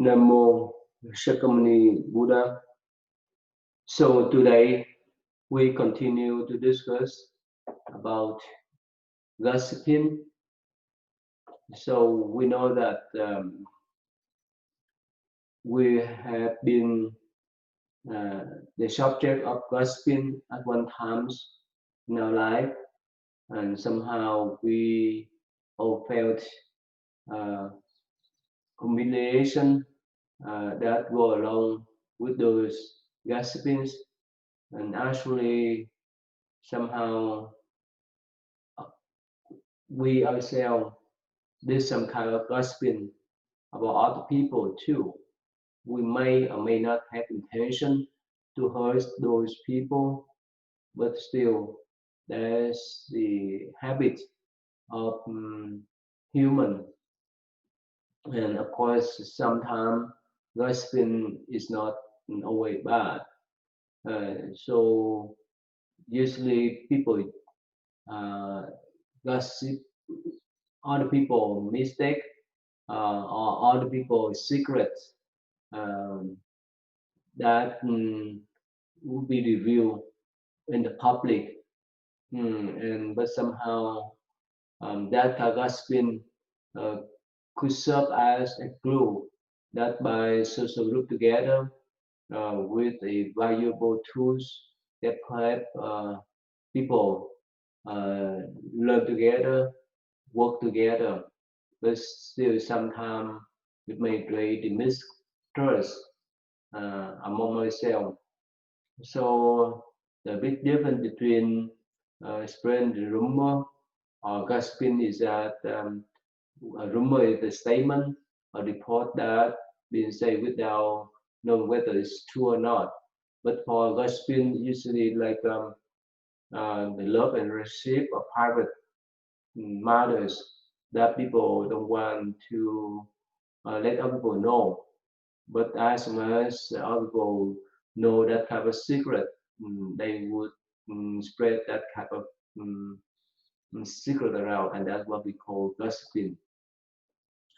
Namo Shakyamuni Buddha. So today we continue to discuss about gossiping. So we know that we have been uh, the subject of gossiping at one times in our life, and somehow we all felt uh, humiliation that go along with those gossipings, and actually somehow we ourselves did some kind of gossiping about other people too. We may or may not have intention to hurt those people, but still, there's the habit of human, and of course, sometimes gossiping is not always bad. So usually people uh, gossip other people mistake or other people's secrets um, that will be revealed in the public. And but somehow that gossiping uh, could serve as a glue that by social group together with a valuable tools that help people uh, learn together, work together, but still sometimes it may create the mistrust among myself. So the big difference between spreading the rumor or gossiping is that a rumor is a statement or report that being said without knowing whether it's true or not. But for gossiping, usually like the love and receive of private matters that people don't want to let other people know. But as soon as other people know that kind of secret, they would spread that kind of um, secret around, and that's what we call gossiping.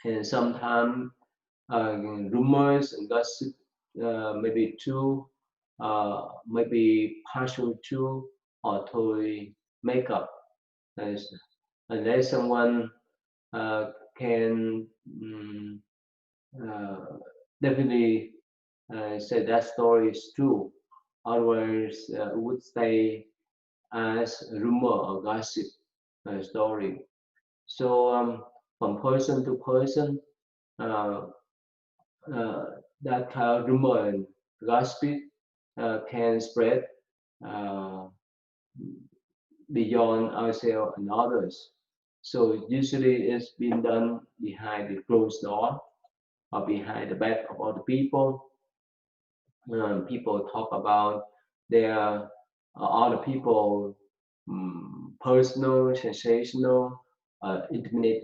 And sometimes rumors and gossip maybe true, maybe partial true, or totally make up. As- Unless someone can uh, definitely say that story is true. Otherwise, it would stay as a rumor or gossip story. So from person to person, uh, uh, that kind of rumor and gossip can spread uh, beyond ourselves and others. So usually it's been done behind the closed door or behind the back of other people. People talk about their other people personal, sensational, intimate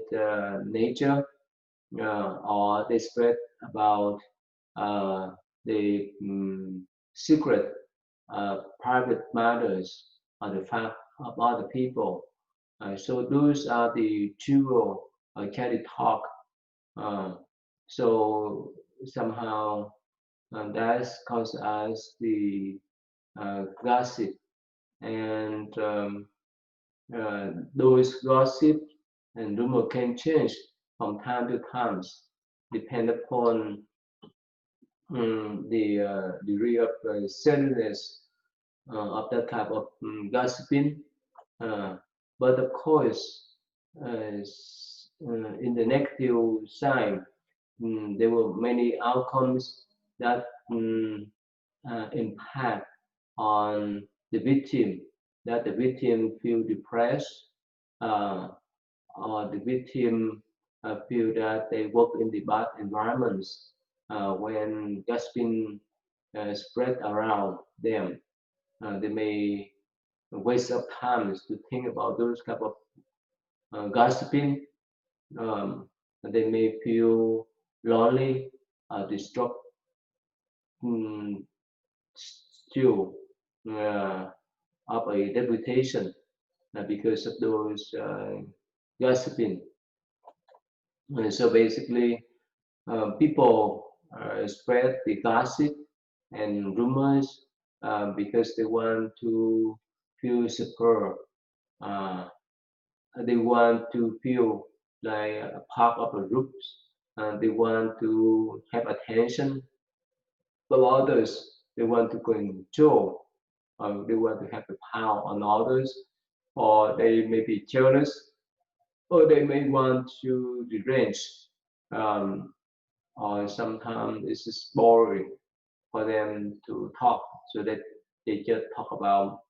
nature, or they spread about uh, the secret private matters or the fact of other people. So those are the trivial carry talk. Uh, so somehow that causes us the gossip, and those gossip and rumor can change from time to time, depend upon the degree of seriousness of that type of gossiping. Uh, but of course, in the negative side, there were many outcomes that impact on the victim, that the victim feel depressed, uh, or the victim feel that they work in the bad environments when that's been spread around them. They may waste of time to think about those type of gossiping. Um, they may feel lonely, distraught, mm, still of a reputation because of those gossiping. And so basically, people spread the gossip and rumors because they want to feel secure. Uh, they want to feel like a part of a group. They want to have attention from others. They want to control. They want to have the power on others, or they may be jealous, or they may want to revenge. Um, or sometimes it's just boring for them to talk, so that they just talk about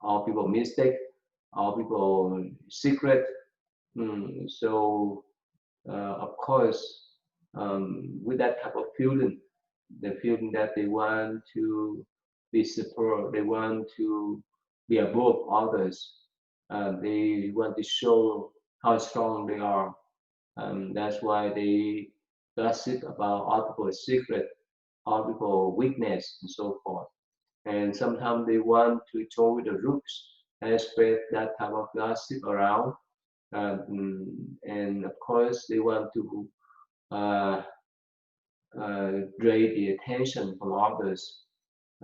all people mistake, all people secret. So of course, with that type of feeling, the feeling that they want to be support, they want to be above others, they want to show how strong they are. That's why they gossip about other people's secret, other people's weakness, and so forth. And sometimes they want to join the groups and spread that type of gossip around. And of course, they want to uh, draw the attention from others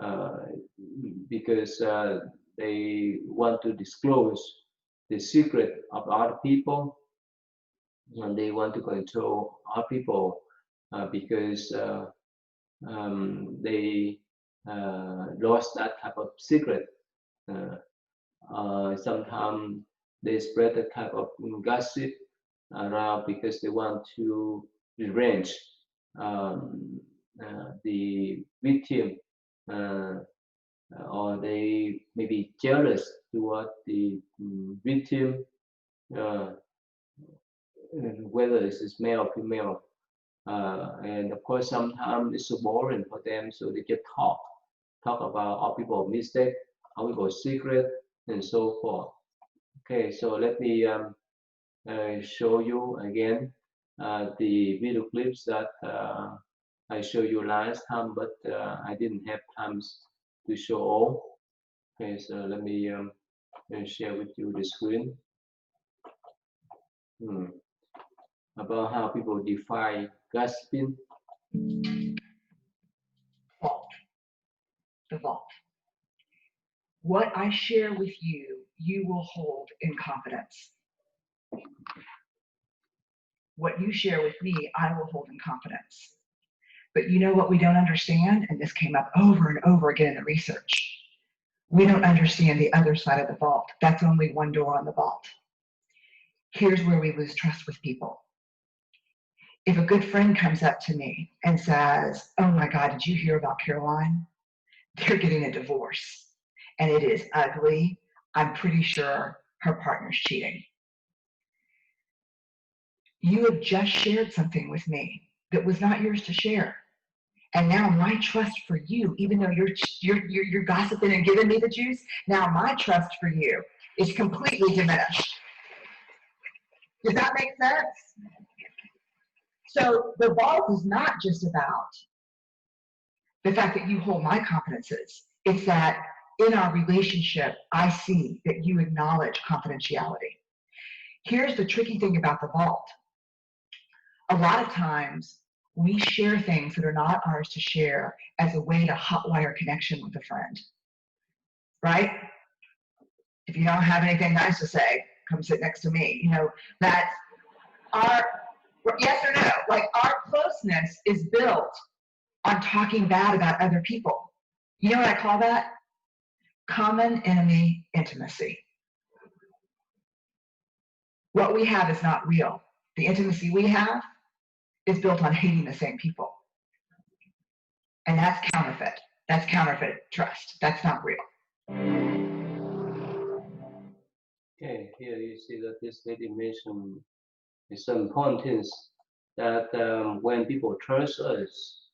uh, because they want to disclose the secret of other people, and they want to control other people because they lost that type of secret. Uh, Sometimes they spread that type of gossip around because they want to revenge um, the victim, uh, or they may be jealous toward the victim, uh, whether it's male or female. And of course, sometimes it's so boring for them, so they just talk about how people mistake, how people secret, and so forth. Okay, so let me show you again the video clips that I showed you last time, but I didn't have time to show all. Okay, so let me share with you the screen hmm, about how people define gossiping. Vault, the vault. What I share with you, you will hold in confidence. What you share with me, I will hold in confidence. But you know what we don't understand? And this came up over and over again in the research. We don't understand the other side of the vault. That's only one door on the vault. Here's where we lose trust with people. If a good friend comes up to me and says, "Oh my God, did you hear about Caroline? They're getting a divorce and it is ugly. I'm pretty sure her partner's cheating." You have just shared something with me that was not yours to share. And now my trust for you, even though you're gossiping and giving me the juice, now my trust for you is completely diminished. Does that make sense? So the vault is not just about the fact that you hold my confidences. It's that in our relationship, I see that you acknowledge confidentiality. Here's the tricky thing about the vault. A lot of times we share things that are not ours to share as a way to hotwire connection with a friend, right? If you don't have anything nice to say, come sit next to me. You know, that's our, yes or no, like our closeness is built on talking bad about other people. You know what I call that? Common enemy intimacy. What we have is not real. The intimacy we have is built on hating the same people. And that's counterfeit. That's counterfeit trust. That's not real. Okay, here you see that this lady mentioned some pointers that when people trust us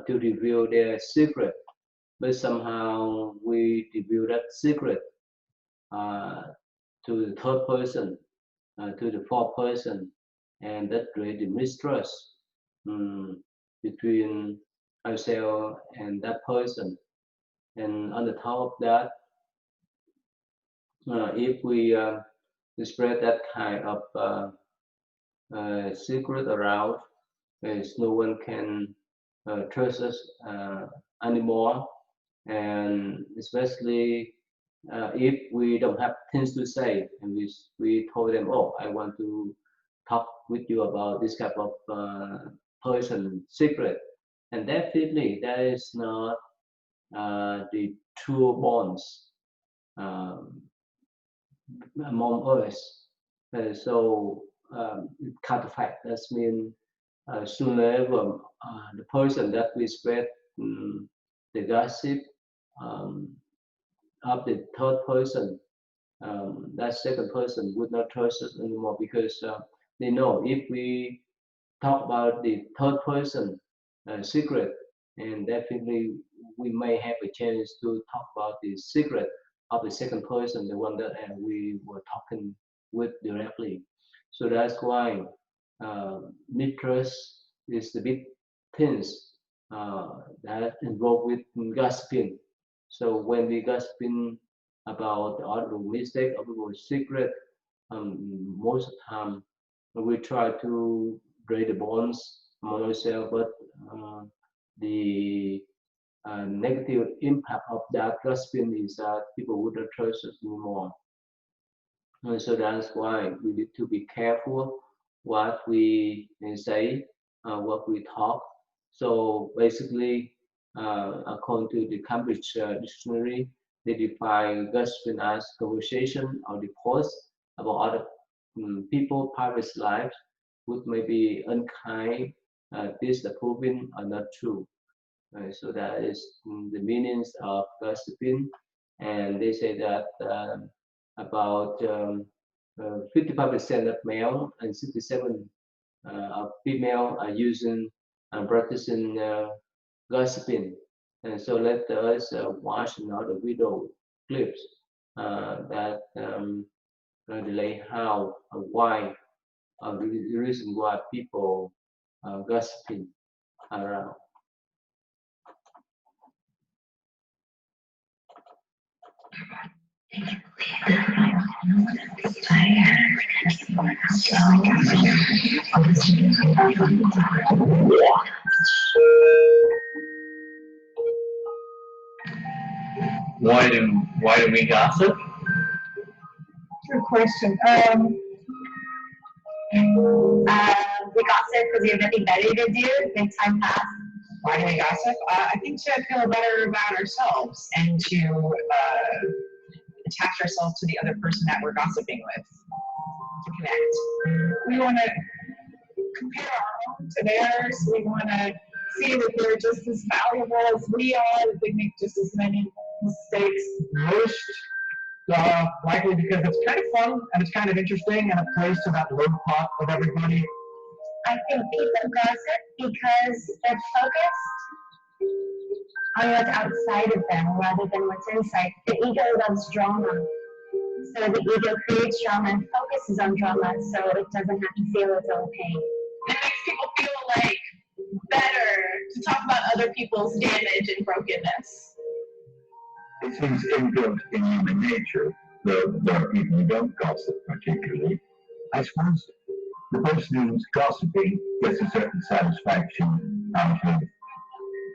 to reveal their secret, but somehow we reveal that secret uh, to the third person, to the fourth person, and that creates the mistrust um, between ourselves and that person. And on the top of that, if we spread that kind of secret around, no one can trust us anymore, and especially if we don't have things to say, and we told them, oh, I want to talk with you about this type of person secret, and definitely that is not the true bonds um, among us. So counterfeit, that means sooner or later the person that we spread the gossip um, of the third person, that second person would not trust us anymore, because they know if we talk about the third person secret, and definitely we may have a chance to talk about the secret of the second person, the one that we were talking with directly. So that's why mistrust is the big things that involved with gossiping. So when we gossiping about other mistake or people's secret, most of the time we try to break the bonds among ourselves, but the negative impact of that gossiping is that people would not trust us anymore. And so that's why we need to be careful what we say, what we talk. So basically, according to the Cambridge Dictionary, they define gossiping as conversation or discourse about other people' private lives, which may be unkind, disapproving, or not true. So that is the meanings of gossiping, and they say that about 55% of male and 67 of female are using and practicing gossiping. And so let us watch another video clips that relate how, why, the reason why people gossiping around. Why do we gossip? Good question. We gossip because we have nothing better to do. Make time pass. Why do we gossip? I think to feel better about ourselves and to attach ourselves to the other person that we're gossiping with, to connect. We want to compare our own to theirs. We want to see that they're just as valuable as we are, that they make just as many mistakes. Most likely because it's kind of fun and it's kind of interesting and it plays to that low pot of everybody. I think people gossip because they're focused on what's outside of them rather than what's inside. The ego loves drama. So the ego creates drama and focuses on drama so it doesn't have to feel its own pain. It makes people feel like better to talk about other people's damage and brokenness. It seems inbuilt in human nature. There are people who don't gossip particularly. I suppose the person who's gossiping gets a certain satisfaction out of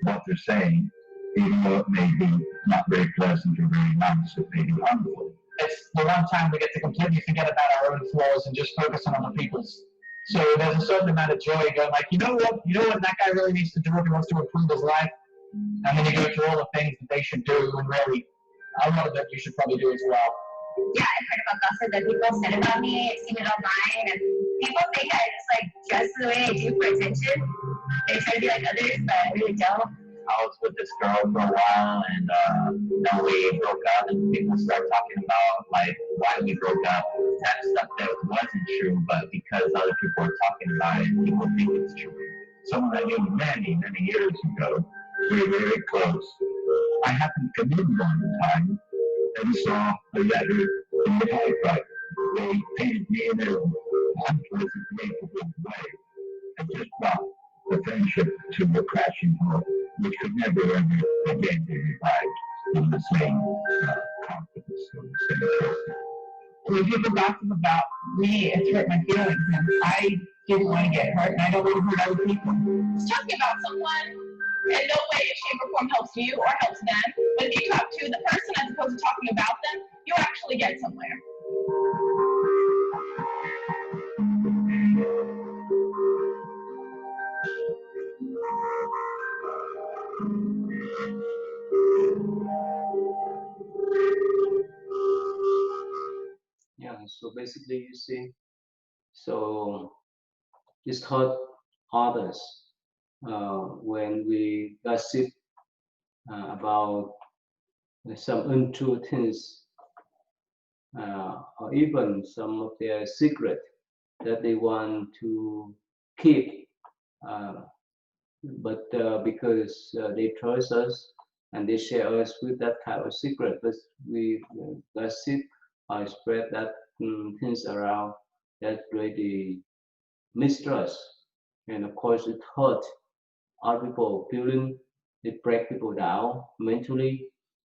what they're saying, even though it may be not very pleasant or very nice, it may be harmful. It's the one time we get to completely forget about our own flaws and just focus on other people's. So there's a certain amount of joy going like, you know what, that guy really needs to do if he wants to improve his life. And then you go through all the things that they should do, and really, a lot of that you should probably do as well. Yeah, I've heard about gossip that people said about me. I've seen it online, and people think I just dress the way I do for attention. They try to be like others, but I really don't. I was with this girl for a while, and then we broke up, and people started talking about why we broke up. That stuff that wasn't true, but because other people were talking about it, people think it's true. Someone I knew many, many years ago, we were very close. I happened to come in one time and saw a letter in the typewriter. They painted me in their unpleasant, neighborhood way. I just brought the friendship to a crashing halt, which could never ever again be revived in the same confidence or the same person. When people gossip about me, it's hurt my feelings, and I didn't want to get hurt, and I don't want to hurt other people. I was talking about someone in no way, shape, or form helps you or helps them. But if you talk to the person as opposed to talking about them, you actually get somewhere. Yeah, so basically, you see, so it's hurt others when we gossip about some untrue things or even some of their secret that they want to keep. Uh, but because they trust us and they share us with that kind of secret, but we gossip or spread that things around that really mistrust, and of course it hurt other people feeling, it break people down mentally,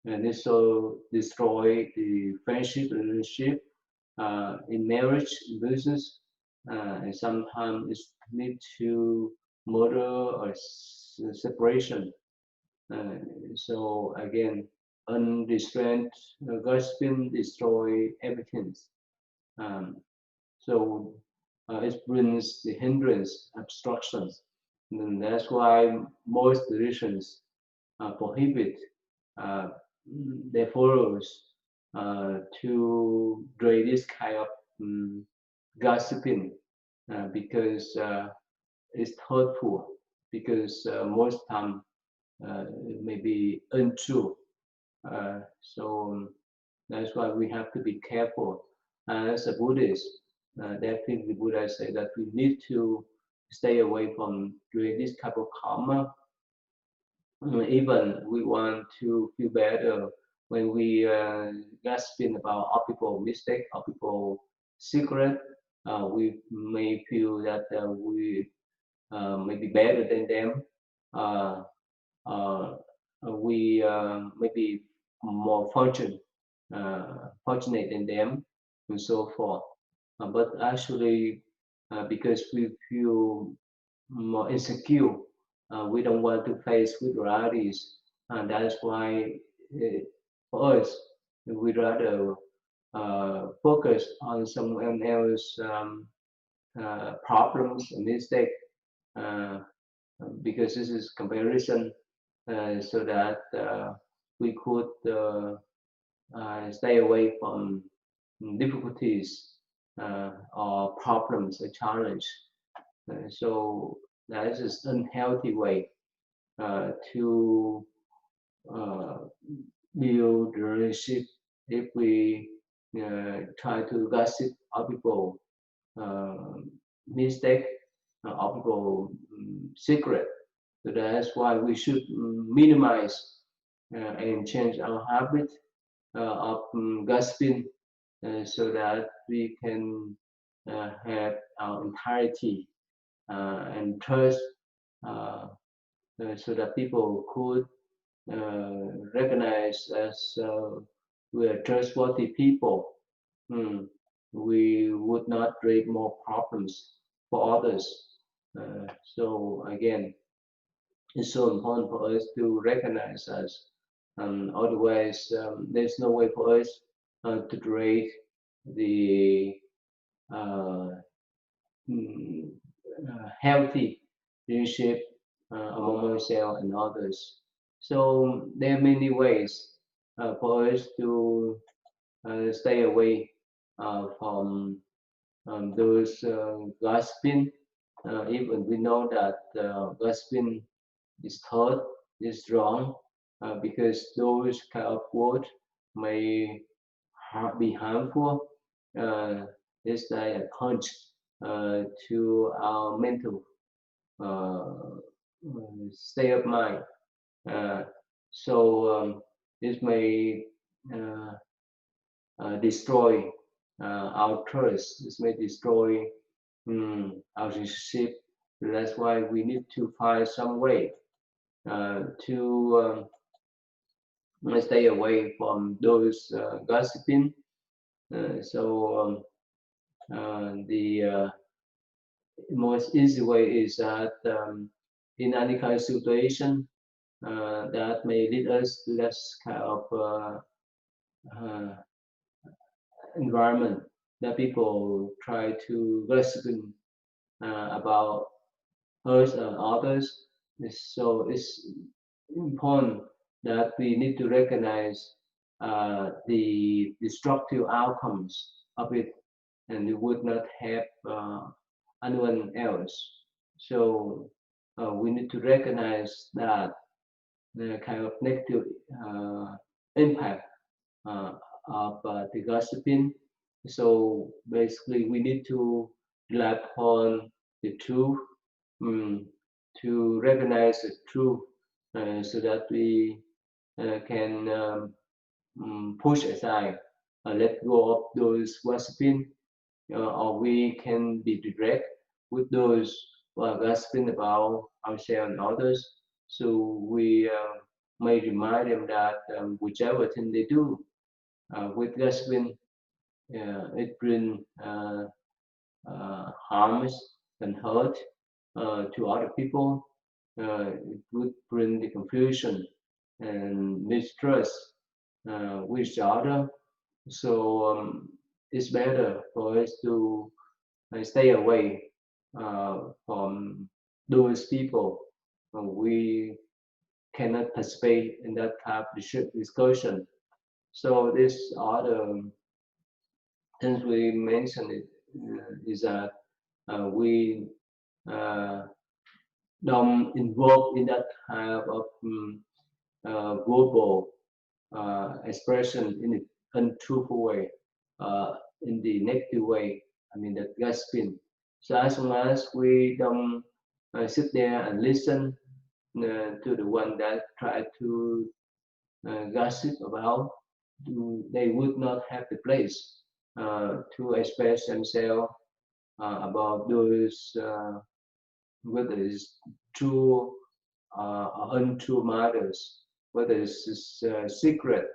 and it so destroy the friendship relationship in marriage, in business, and sometimes it lead to murder or separation. Uh, so again, unrestrained gossiping destroy everything. Um, so it brings the hindrance, obstructions. And that's why most religions prohibit uh, their followers to do this kind of gossiping because it's hurtful. Because most time it may be untrue. So that's why we have to be careful. As a Buddhist, definitely Buddha say that we need to stay away from doing this type of karma. Even we want to feel better when we gossiping about other people mistake, other people secret. We may feel that we may be better than them. Uh, uh, we may be more fortunate than them, and so forth. But actually, because we feel more insecure, we don't want to face with realities, and that's why for us, we rather focus on someone else's problems and mistake, uh, because this is comparison, so that we could stay away from difficulties or problems or challenge. So that is an unhealthy way to uh, build relationship. If we try to gossip other people uh, mistake, other people secret. So that's why we should minimize and change our habit of gossiping, so that we can have our entirety and trust, uh, so that people could recognize as we are trustworthy people. Hmm. We would not create more problems for others. So again, it's so important for us to recognize us. Otherwise, there's no way for us to create the uh, mm, healthy relationship among ourselves and others. So there are many ways for us to stay away from those gossiping. Even we know that gossiping is thought is wrong, because those kind of words may be harmful. Uh, it's like a punch to our mental uh, state of mind. Uh, so this may uh, destroy our trust. This may destroy our relationship. That's why we need to find some way to stay away from those gossiping. The most easy way is that in any kind of situation, that may lead us to that kind of uh, environment that people try to gossiping about us and others. So it's important that we need to recognize the destructive outcomes of it, and it would not help anyone else. So we need to recognize that the kind of negative uh, impact uh, of the gossiping. So basically, we need to rely upon the truth, um, to recognize the truth, so that we can push aside, let go of those gossiping, or we can be direct with those who are gossiping about ourselves and others. So we may remind them that whichever thing they do with gossiping, it brings harms and hurt to other people. It would bring the confusion and mistrust with each other. So it's better for us to stay away from those people. We cannot participate in that type of discussion. So these are the things we mentioned. Is that we uh, don't involve in that type of verbal expression in an untruthful way, in the negative way. I mean, that gossiping. So as long as we don't sit there and listen to the one that try to gossip about, they would not have the place to express themselves about those, whether it's true or untrue matters, whether it's secret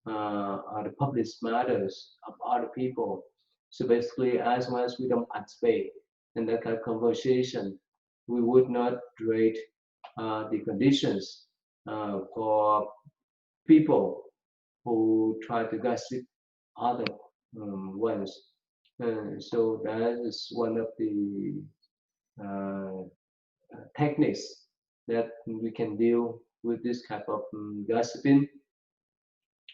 or the public matters of other people. So basically, as long as we don't participate in that kind of conversation, we would not create the conditions for people who try to gossip other ones. So that is one of the uh, techniques that we can deal with this type of gossiping.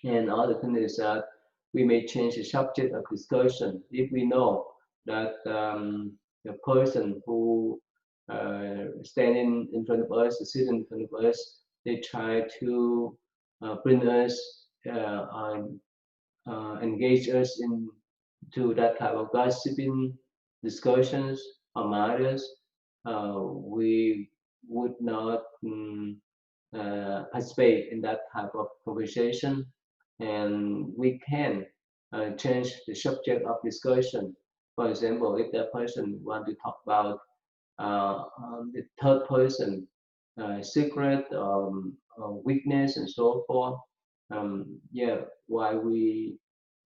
And other thing is that we may change the subject of discussion if we know that the person who standing in front of us, sitting in front of us, they try to bring us, engage us into that type of gossiping discussions or matters. We would not participate in that type of conversation, and we can change the subject of discussion. For example, if that person want to talk about the third person secret, weakness, and so forth, yeah, why we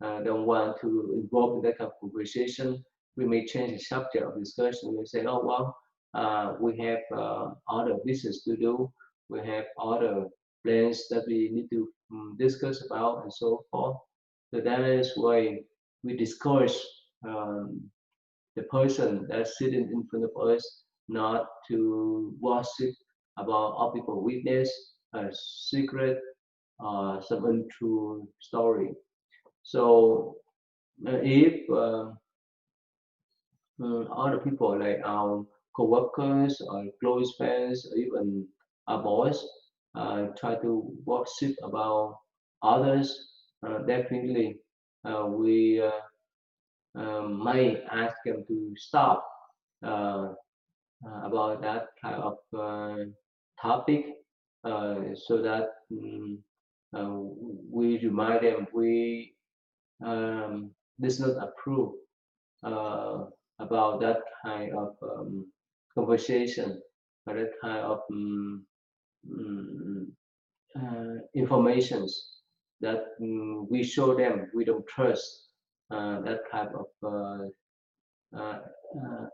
don't want to involve in that kind of conversation, we may change the subject of discussion. We say, oh well, we have other business to do, we have other plans that we need to discuss about, and so forth. So that is why we discourage um, the person that's sitting in front of us not to gossip about other people's weakness, secret, some untrue story. So if other people like our co-workers or close friends or even our boss try to gossip about others, definitely we might ask them to stop uh, about that kind of topic, so that uh, we remind them we does not approve uh, about that kind of conversation or that kind of um, informations that we show them we don't trust that type of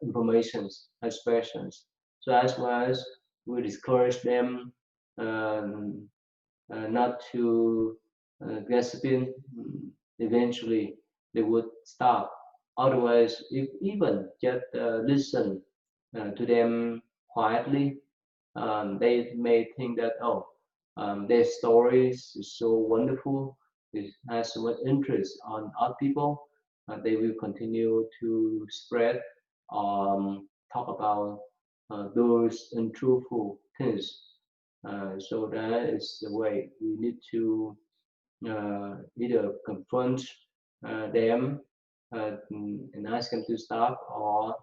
informations expressions. So as well as we discourage them um, not to gossiping, eventually they would stop. Otherwise, if even just listen to them quietly, they may think that, oh, their stories is so wonderful, it has so much interest on other people, they will continue to spread, talk about those untruthful things. So that is the way we need to either confront them and ask them to stop, or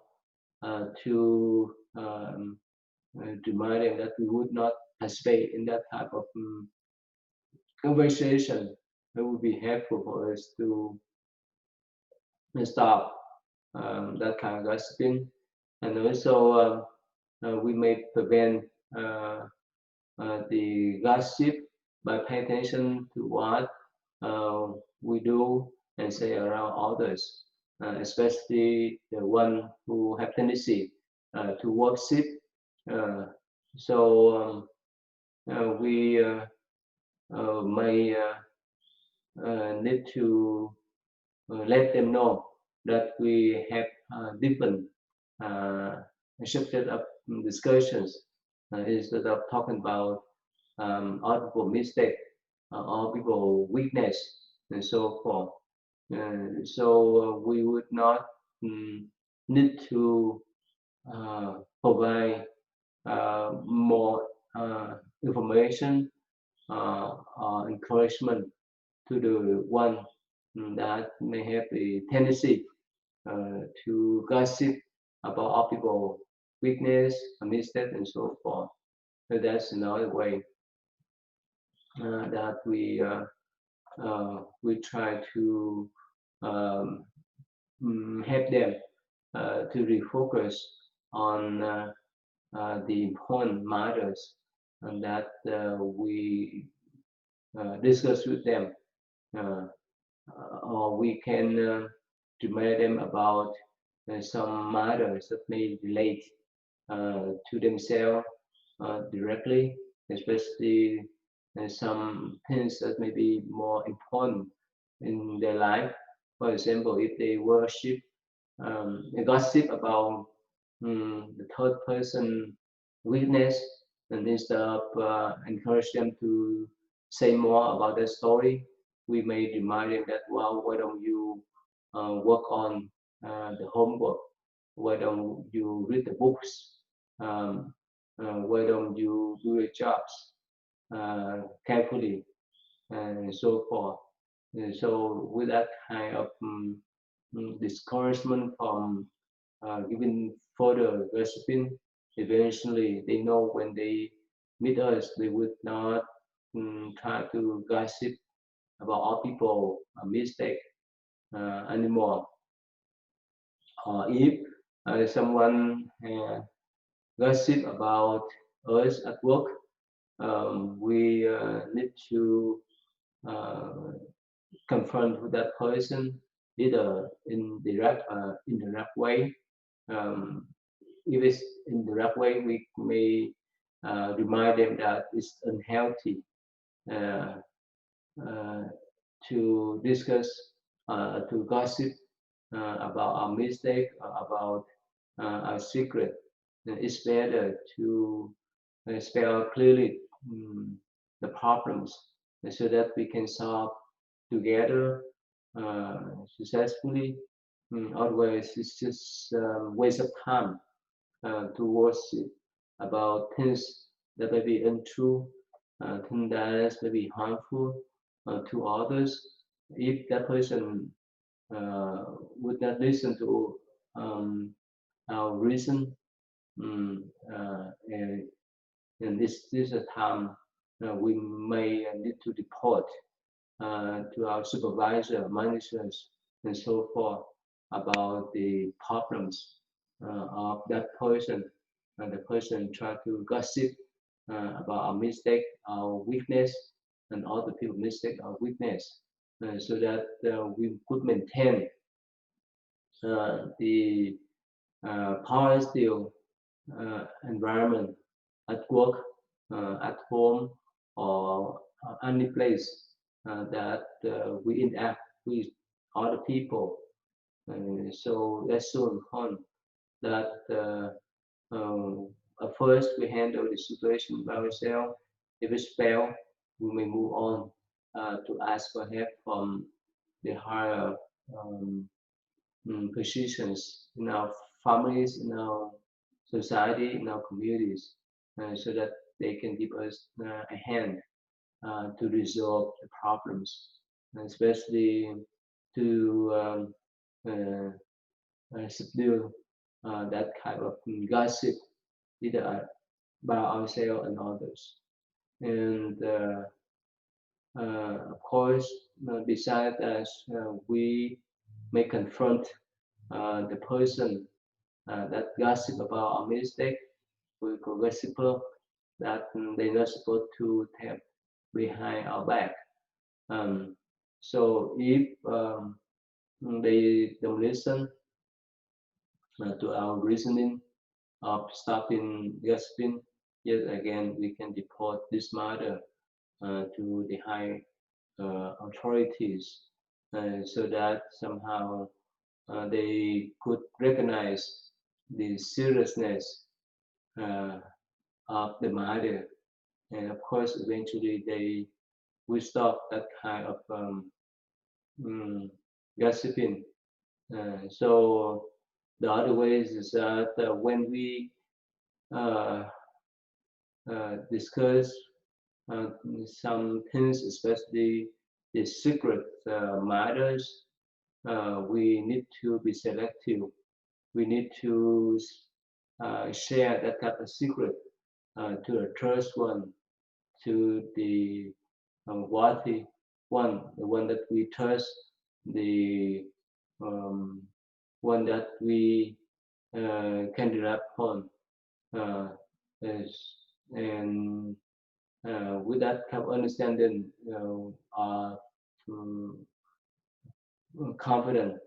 to remind them that we would not participate in that type of conversation. It would be helpful for us to stop that kind of gossiping, and also we may prevent the gossip by paying attention to what we do and say around others, especially the one who have tendency to worship. Uh, so we may need to let them know that we have different uh, shifted up discussions, instead of talking about other people mistake, other people weakness, and so forth. So we would not need to provide more information or encouragement to the one that may have a tendency to gossip about other people weakness, mistake, and so forth. So that's another way that we try to um, help them to refocus on the important matters and that we discuss with them, uh, or we can remind them about some matters that may relate to themselves directly, especially some things that may be more important in their life. For example, if they worship and gossip about the third person weakness, and instead of encourage them to say more about their story, we may remind them that, well, why don't you work on the homework? Why don't you read the books? Why don't you do your jobs carefully, and so forth? And so with that kind of discouragement from giving further gossiping, eventually they know when they meet us, they would not try to gossip about other people mistake anymore. Or if someone gossip about us at work, we need to uh, confront with that person either in indirect way. Um, if it's in the right way, we may remind them that it's unhealthy uh, uh, to discuss, to gossip about our mistake, about our secret. It's better to spell clearly the problems so that we can solve together uh, successfully. Otherwise, it's just waste of time to worship about things that may be untrue, things that may be harmful to others. If that person would not listen to our reason, um, and, this is a time we may need to report to our supervisor, managers, and so forth about the problems of that person. And the person try to gossip about our mistake, our weakness, and other people's mistake or weakness, so that we could maintain the positive environment at work, at home or any place that we interact with other people. So that's so important that at first we handle the situation by ourselves. If it's failed, we may move on to ask for help from the higher um, positions in our families, in our society, in our communities, so that they can give us a hand to resolve the problems, especially to subdue that kind of gossip, either about ourselves and others. And of course, besides that, we may confront the person that gossip about our mistake. We call gossiper that they're not supposed to tell behind our back. Um, so if they don't listen to our reasoning of stopping gossiping, yet again we can report this matter to the high authorities so that somehow they could recognize the seriousness uh, of the matter, and of course eventually they will stop that kind of mm, gossiping. So the other ways is that when we uh, discuss uh, some things, especially the secret matters, we need to be selective. We need to share that type of secret to a trust one, to the worthy one, the one that we trust, the um, one that we can rely upon. Uh, as, and with that kind of understanding, are um, confident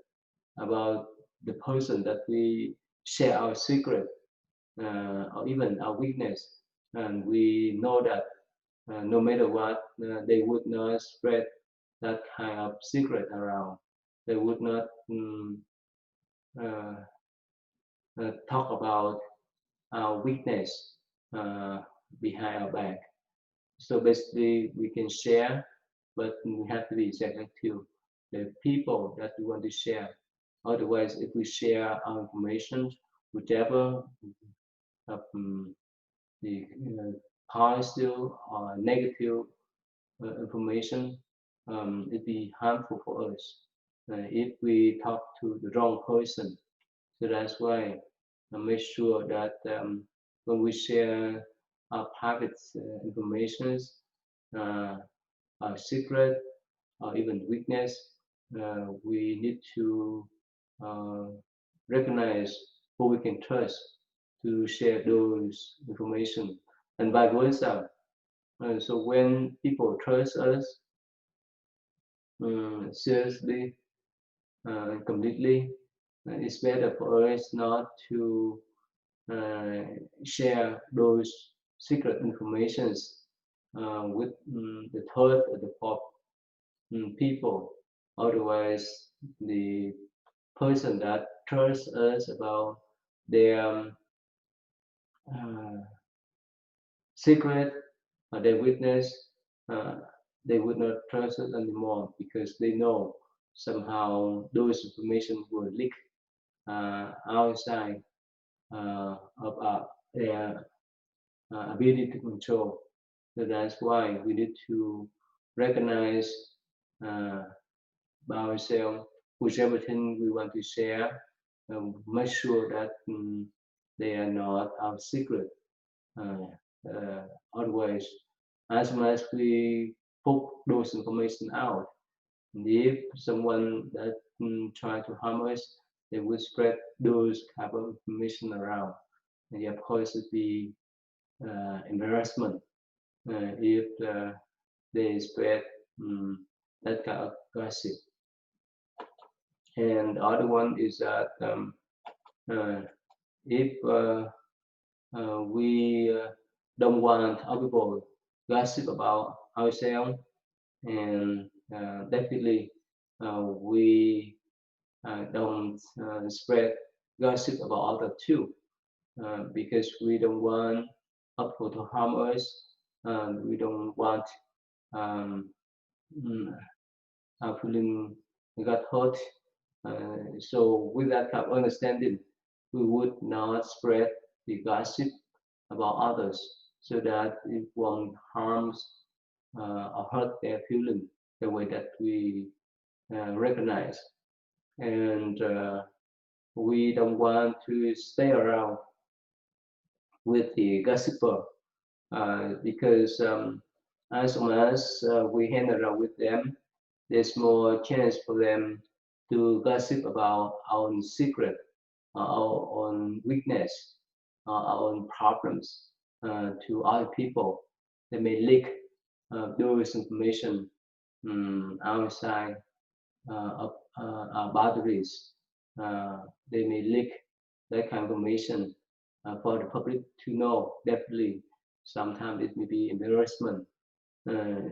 about the person that we share our secret or even our weakness, and we know that no matter what, they would not spread that kind of secret around. They would not uh, talk about our weakness uh, behind our back. So basically, we can share, but we have to be selective. The people that we want to share. Otherwise, if we share our information, whichever the positive or negative information, it be harmful for us if we talk to the wrong person. So that's why I make sure that when we share our private informations, uh, our secret, or even weakness, we need to uh, recognize who we can trust to share those information, and vice versa. So when people trust us seriously completely, it's better for us not to uh, share those secret informations with the third or the fourth people. Otherwise, the person that trusts us about their uh, secret or their witness, uh, they would not trust us anymore because they know somehow those information will leak outside of their ability to control. So that's why we need to recognize uh, by ourselves whichever thing we want to share, make sure that they are not our secret. Uh, Otherwise, as much as we put those information out, if someone that try to harm us, they will spread those kind of information around. And of course, it be embarrassment if they spread that kind of gossip. And the other one is that uh, if we don't want other people gossip about ourselves, and definitely we don't spread gossip about others too, because we don't want people to harm us. We don't want um, mm, our feeling got hurt. So with that kind of understanding, we would not spread the gossip about others so that it won't harm or hurt their feeling the way that we recognize. And we don't want to stay around with the gossiper, because as long as we hang around with them, there's more chance for them to gossip about our own secret, our own weakness, our own problems to other people. They may leak those information outside of our boundaries. Uh, they may leak that kind of information for the public to know. Definitely, sometimes it may be embarrassment.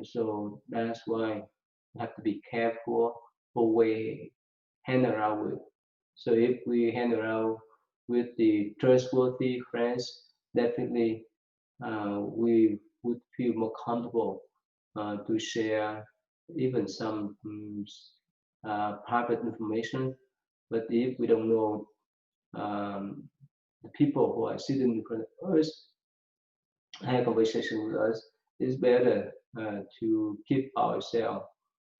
So that's why we have to be careful who we hang around with. So if we hang around with the trustworthy friends, definitely we would feel more comfortable to share even some private information. But if we don't know the people who are sitting in front of us, have a conversation with us, it's better to keep ourselves.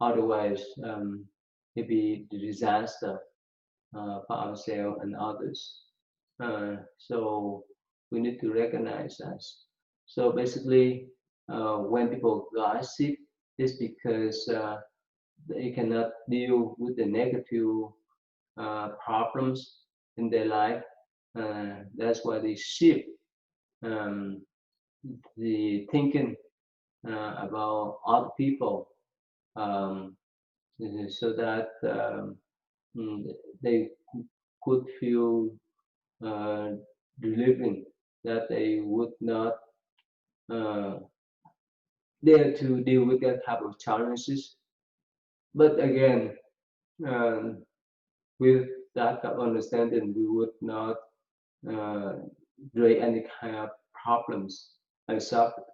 Otherwise, it be the disaster for ourselves and others. So we need to recognize that. So basically, when people gossip, it's because they cannot deal with the negative problems in their life. That's why they shift um, the thinking about other people, um, so that they could feel uh, relieving, that they would not uh, dare to deal with that type of challenges. But again, um, with that kind of understanding, we would not uh, create any kind of problems and suffer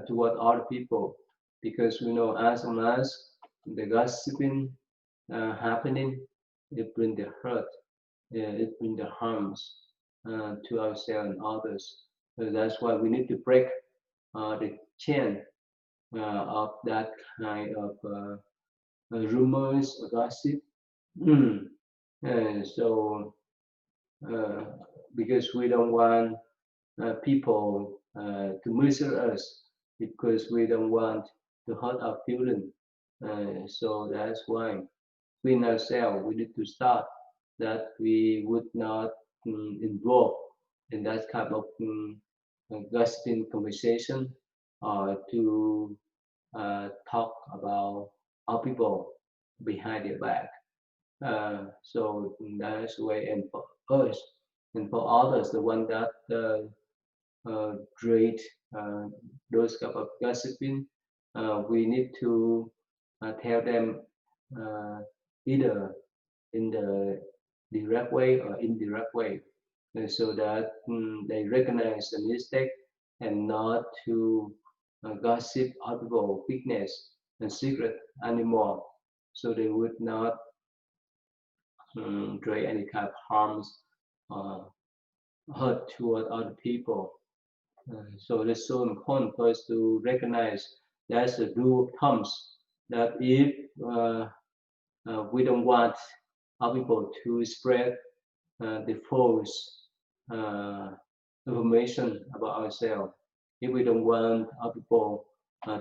toward other people, because we know as long as the gossiping happening, it brings the hurt, it brings the harms to ourselves and others. So that's why we need to break the chain of that kind of rumors or gossip. Mm. So uh, because we don't want people to measure us, because we don't want to hurt our feeling. So that's why we ourselves we need to start that we would not involve in that kind of gossiping conversation, to talk about our people behind their back. So that's the way, and for us and for others, the one that create those kind of gossiping, we need to tell them uh, either in the direct way or indirect way, so that they recognize the mistake and not to gossip other people's weakness and secret anymore, so they would not create any kind of harms, uh, hurt toward other people. So it's so important for us to recognize there's a rule of thumbs that if we don't want other people to spread the false uh, information about ourselves, if we don't want other people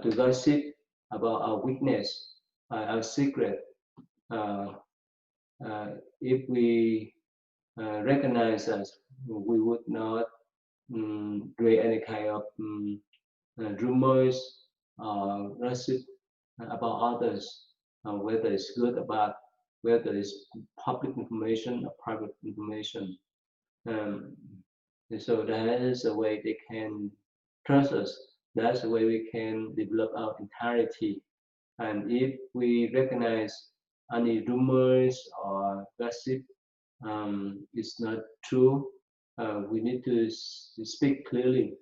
to gossip about our weakness, our secret, uh, uh, if we recognize us, we would not create any kind of rumors, gossip about others, whether it's good or bad, whether it's public information or private information. Um, and so that is a way they can trust us. That's the way we can develop our entirety. And if we recognize any rumors or gossip is not true, we need to speak clearly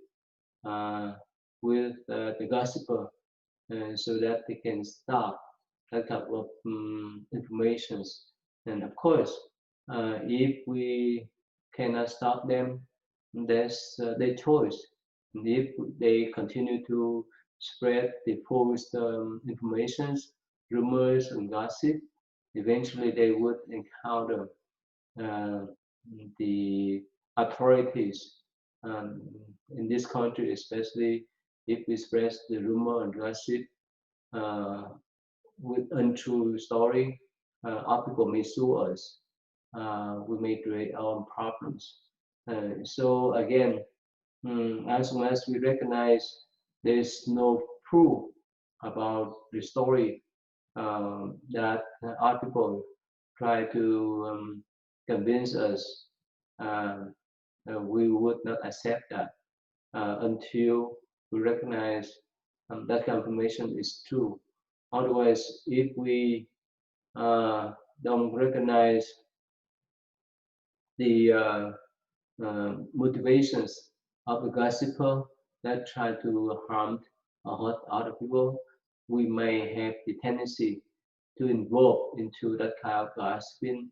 with the gossiper so that they can stop that type of informations. And of course, if we cannot stop them, that's their choice. And if they continue to spread the false informations, rumors, and gossip, eventually they would encounter uh, the authorities in this country, especially if we spread the rumor and gossip uh, with untrue story, our people may sue us. We may create our own problems. So again, as long as we recognize there is no proof about the story that our people try to convince us, we would not accept that until we recognize that confirmation is true. Otherwise, if we don't recognize the motivations of the gossiper that try to harm or hurt other people, we may have the tendency to involve into that kind of gossiping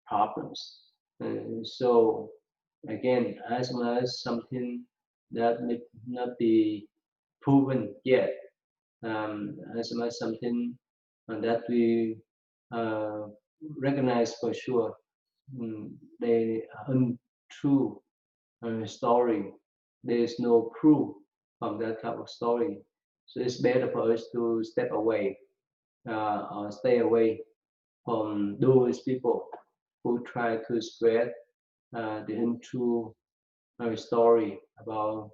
problems. So again, as long as something that may not be proven yet, as long as something that we uh, recognize for sure, they are untrue story. There is no proof of that type of story. So it's better for us to step away or stay away from those people who try to spread the untrue story about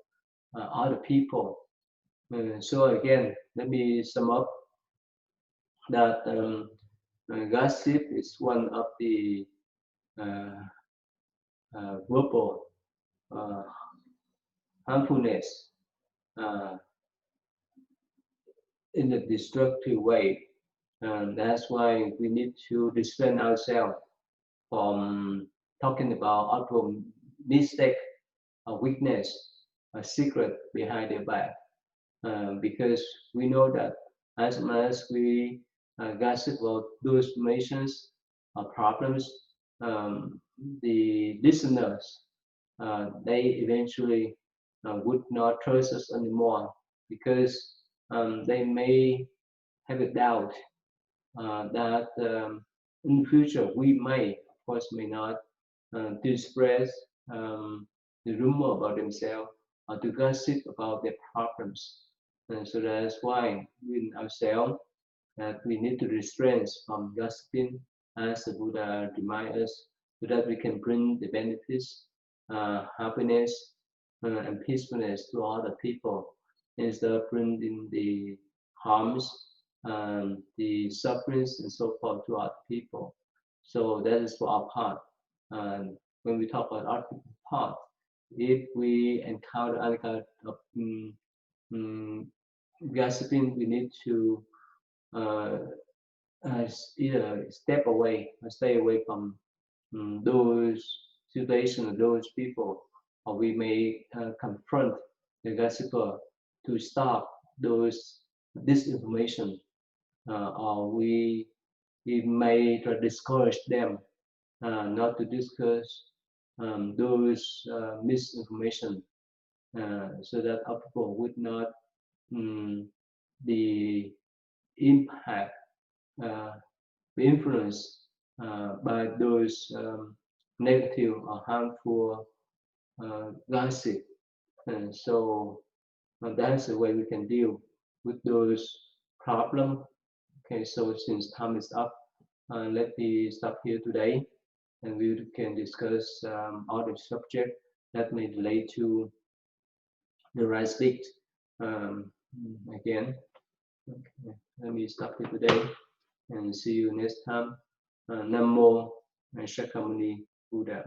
other people. So again, let me sum up that gossip is one of the uh, verbal uh, harmfulness uh, in a destructive way. And that's why we need to restrain ourselves from talking about our mistake, a weakness, a secret behind their back. Because we know that as much as we gossip about those informations or problems, the listeners they eventually would not trust us anymore because they may have a doubt that in the future we may, of course, may not to spread the rumor about themselves or to gossip about their problems. And so that's why we ourselves that we need to restrain from gossiping as the Buddha reminds us so that we can bring the benefits, happiness, and peacefulness to other people instead of bringing the harms, the sufferings, and so forth to other people. So that is for our part. And when we talk about other people's part, if we encounter any kind of mm, gossiping, we need to uh, either step away or stay away from those situations, those people, or we may confront the gossiper to stop those disinformation, or we may try to discourage them not to discuss those misinformation, so that our people would not be impact, uh, be influenced by those negative or harmful gossip. And so that's the way we can deal with those problems. Okay, so since time is up, let me stop here today, and we can discuss other subject that may relate to the right speech again. Okay, let me stop here today and see you next time. Nam mô Shakyamuni Buddha.